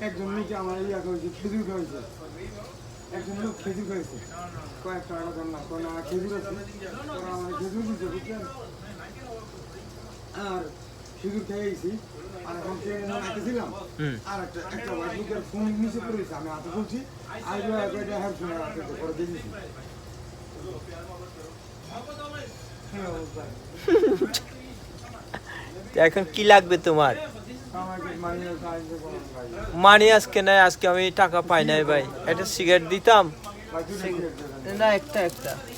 একজন লোক আমার ইয়া করেছে খেজুর খাইছে একজন লোক খেজুর খাইছে কয়েক টাকা দেন না কোনো খেজুর আছে ওরা আমার খেজুর দিতে বুঝছেন আর খেজুর খেয়েছি আর এখন ট্রেনে আইতেছিলাম আর একটা হোয়াইট বুকের ফোন নিচে পড়েছে আমি হাতে বলছি আর একটা হ্যাঁ ফোন হাতে করে দিয়েছি এখন কি লাগবে তোমার? মানি আজকে নাই, আজকে আমি টাকা পাই নাই ভাই। একটা সিগারেট দিতাম না, একটা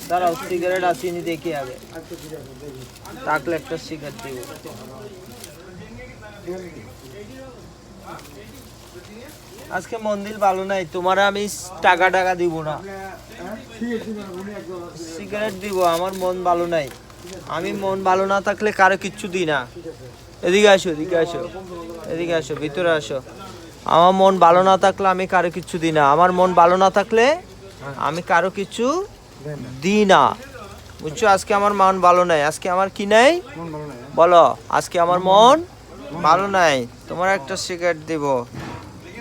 দাঁড়াও, সিগারেট আসেনি দেখি আগে, থাকলে একটা সিগারেট দিব। আজকে মন্দির ভালো নাই, তোমার আমি টাকা দিব না, সিগারেট দিব। আমার মন ভালো নাই, আমি মন ভালো না থাকলে কারো কিচ্ছু দিই না। এদিকে আসো, এদিকে আসো, ভিতরে আসো। আমার মন ভালো না থাকলে আমি কারো কিচ্ছু দিই না। আমার মন ভালো না থাকলে আমি কারো কিছু দিই না, বুঝছো? আজকে আমার মন ভালো নাই, আজকে আমার কি নাই বলো? আজকে আমার মন ভালো নাই, তোমার একটা সিগারেট দিব,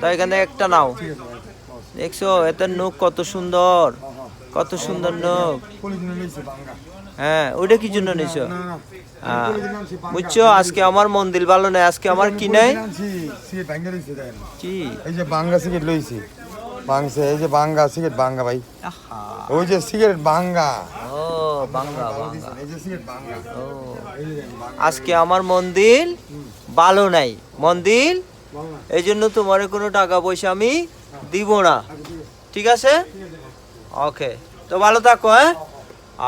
তো এখানে একটা নাও। দেখছো এত নখ কত সুন্দর, কত সুন্দর নখ। হ্যাঁ, ওইটা কি জন্য নিছো? বুঝছো, আজকে আমার মন্দির ভালো নাই, আজকে আমার কি নাই। কি এই যে বাঙ্গা সিগারেট লইছি, বাংছে এই যে বাঙ্গা সিগারেট, বাঙ্গা ভাই, ওই যে সিগারেট বাঙ্গা। ও বাঙ্গা, এই যে সিগারেট বাঙ্গা। ও আজকে আমার মন্দির ভালো নাই, মন্দির, এই জন্য তোমার কোনো টাকা পয়সা আমি দিব না, ঠিক আছে? ওকে, তো ভালো থাকো। হ্যাঁ,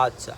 আচ্ছা।